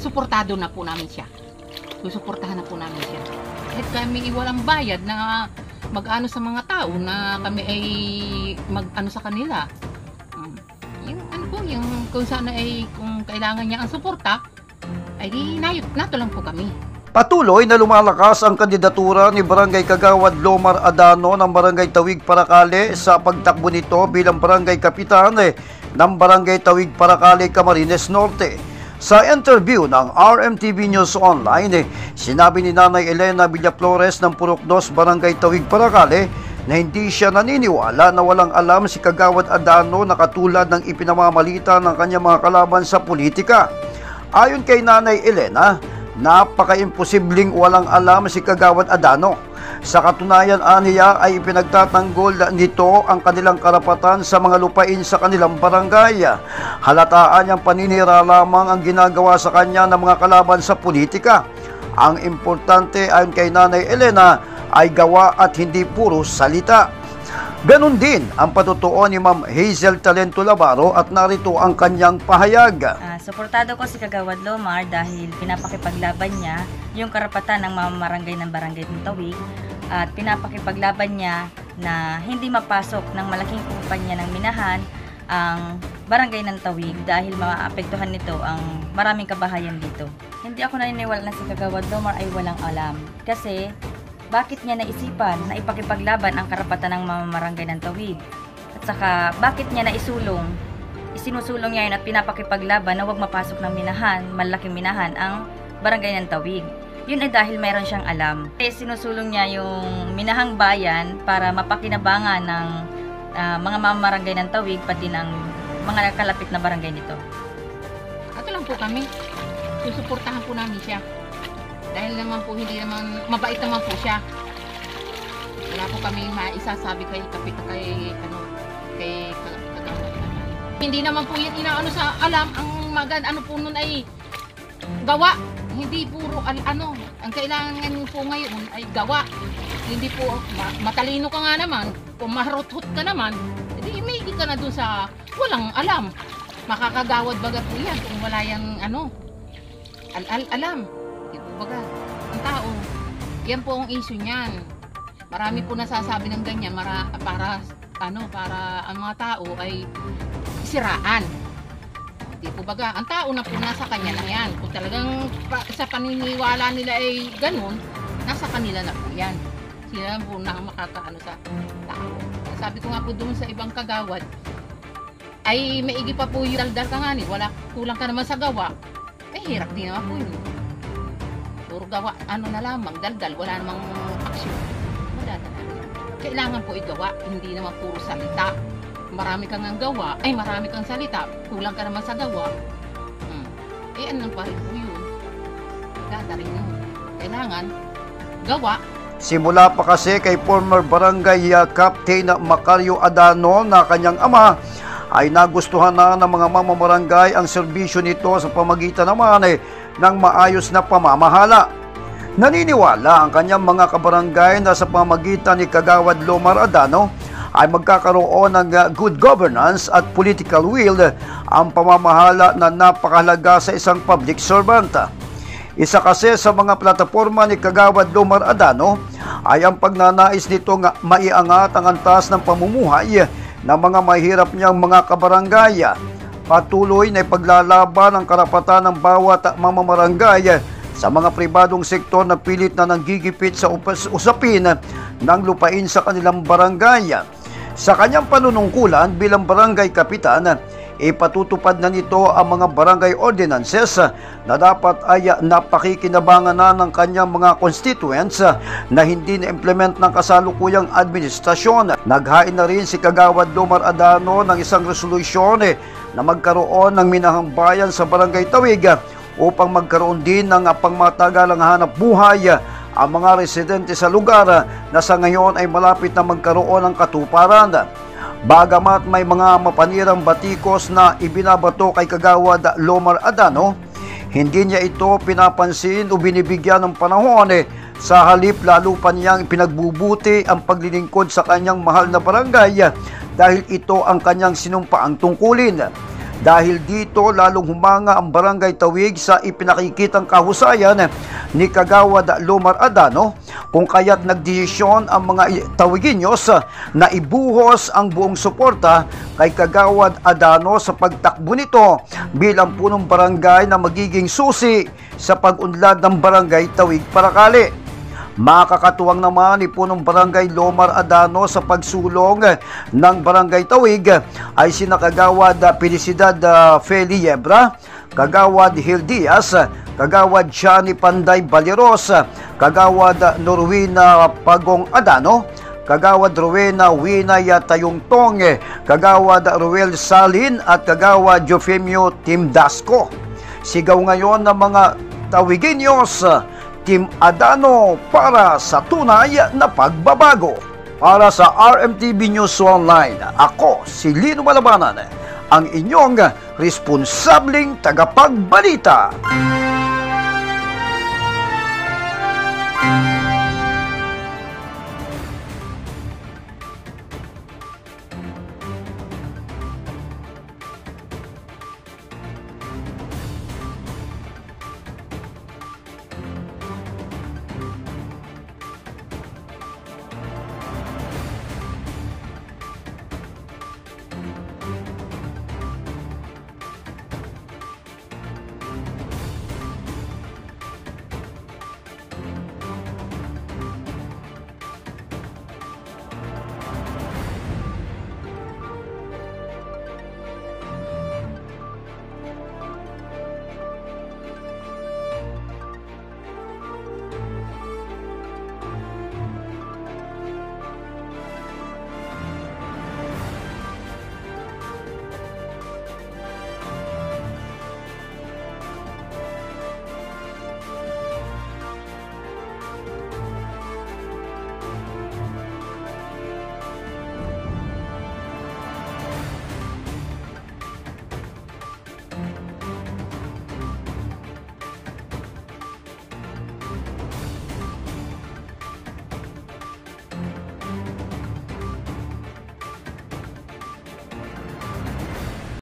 suportado na po namin siya. Susuportahan na po namin siya. Kahit kami walang bayad na mag-ano sa mga tao na kami ay mag-ano sa kanila. Yung ano po, yung kung sana ay kung kailangan niya ang suporta, ay di nato lang po kami. Patuloy na lumalakas ang kandidatura ni Barangay Kagawad Lomar Adano ng Barangay Tawig Paracale sa pagtakbo nito bilang Barangay Kapitan ng Barangay Tawig Paracale, Camarines Norte. Sa interview ng RMTV News Online, sinabi ni Nanay Elena Villaflores ng Purok 2, Barangay Tawig Paracale na hindi siya naniniwala na walang alam si Kagawad Adano na katulad ng ipinamamalita ng kanyang mga kalaban sa politika. Ayon kay Nanay Elena, napaka-imposibleng walang alam si Kagawad Adano. Sa katunayan, aniya ay ipinagtatanggol nito ang kanilang karapatan sa mga lupain sa kanilang barangay. Halataan niyang paninira lamang ang ginagawa sa kanya ng mga kalaban sa politika. Ang importante ayon kay Nanay Elena ay gawa at hindi puro salita. Ganon din ang patutuo ni Ma'am Hazel Talento Labaro at narito ang kanyang pahayag. Suportado ko si Kagawad Lomar dahil pinapakipaglaban niya yung karapatan ng mamamarangay ng Barangay ng Tawig at pinapakipaglaban niya na hindi mapasok ng malaking kumpanya ng minahan ang Barangay ng Tawig dahil maapektuhan nito ang maraming kabahayan dito. Hindi ako naniniwala na si Kagawad Lomar ay walang alam kasi bakit niya naisipan na ipakipaglaban ang karapatan ng mamamarangay ng Tawig? At saka, bakit niya isinusulong niya yun at pinapakipaglaban na huwag mapasok ng minahan, malaking minahan, ang Barangay ng Tawig? Yun ay dahil mayroon siyang alam. Sinusulong niya yung minahang bayan para mapakinabangan ng mga mamamarangay ng Tawig, pati ng mga kalapit na barangay nito. Ato lang po kami. Susuportahan po namin siya. Dahil naman po, hindi naman, mabait naman po siya. Wala po kami maisasabi kay Kagawad. Hindi naman po yan inaano sa alam. Ang ano po nun ay gawa. Hindi puro ano. Ang kailangan po ngayon ay gawa. Hindi po, matalino ka nga naman. Kung maruthot ka naman, hindi may ka na dun sa walang alam. Makakagawad baga po yan kung wala yung ano. Alam. Baga, ang tao, yan po ang issue niyan. Marami po nasasabi ng ganyan para ang mga tao ay siraan. Di po baga, ang tao na po nasa kanya na yan. Kung talagang sa paniniwala nila ay ganun, nasa kanila na po yan. Sila po na makakaano sa tao. Sabi ko nga po doon sa ibang kagawad, ay maigi pa po yung daldal ka nga ni, wala, kulang ka naman sa gawa, ay hirap din naman po yun. Puro gawa, ano na lamang, daldal, wala namang aksyon. Kailangan po igawa, hindi naman puro salita. Marami kang ang gawa, ay marami kang salita, kulang ka naman sa gawa. Ano pa rin po yun. Gata rin yun. Kailangan, gawa. Simula pa kasi kay former Barangay Captain Macario Adano na kanyang ama, ay nagustuhan na ng mga mamamarangay ang serbisyo nito sa pamagitan naman ng maayos na pamamahala. Naniniwala ang kanyang mga kabarangay na sa pamagitan ni Kagawad Lomar Adano ay magkakaroon ng good governance at political will ang pamamahala na napakahalaga sa isang public servant. Isa kasi sa mga plataforma ni Kagawad Lomar Adano ay ang pagnanais nito nga maiangat ang antas ng pamumuhay ng mga mahirap niyang mga kabarangay. Patuloy na ipaglalaban ang karapatan ng bawat mamamarangay sa mga pribadong sektor na pilit na nanggigipit sa usapin ng lupain sa kanilang barangay. Sa kanyang panunungkulan bilang barangay kapitan, ipatutupad na nito ang mga barangay ordinances na dapat ay napakikinabangan na ng kanyang mga constituents na hindi na-implement ng kasalukuyang administrasyon. Naghain na rin si Kagawad Lomar Adano ng isang resolusyon na magkaroon ng minahang bayan sa Barangay Tawig upang magkaroon din ng pangmatagalang hanap buhay ang mga residente sa lugar na sa ngayon ay malapit na magkaroon ng katuparan. Bagamat may mga mapanirang batikos na ibinabato kay Kagawad Lomar Adano, hindi niya ito pinapansin o binibigyan ng panahon sa halip lalo pa niyang pinagbubuti ang paglilingkod sa kanyang mahal na barangay dahil ito ang kanyang sinumpaang tungkulin. Dahil dito, lalong humanga ang Barangay Tawig sa ipinakikitang kahusayan ni Kagawad Lomar Adano, kung kaya't nagdesisyon ang mga Tawiginyos na ibuhos ang buong suporta kay Kagawad Adano sa pagtakbo nito bilang punong barangay na magiging susi sa pag-unlad ng Barangay Tawig Paracale. Makakatuwang naman ni punong Barangay Lomar Adano sa pagsulong ng Barangay Tawig ay sina Kagawad Felicidad Feli Yebra, Kagawad Hil Diaz, Kagawad Johnny Panday Baleros, Kagawad Norwina Pagong Adano, Kagawad Rowena Winay Tayungtong, Kagawad Ruel Salin at Kagawad Jofemio Timdasco. Sigaw ngayon ng mga Tawiginyos, Team Adano para sa tunay na pagbabago. Para sa RMTV News Online, ako si Lino Malabanan, ang inyong responsableng tagapagbalita.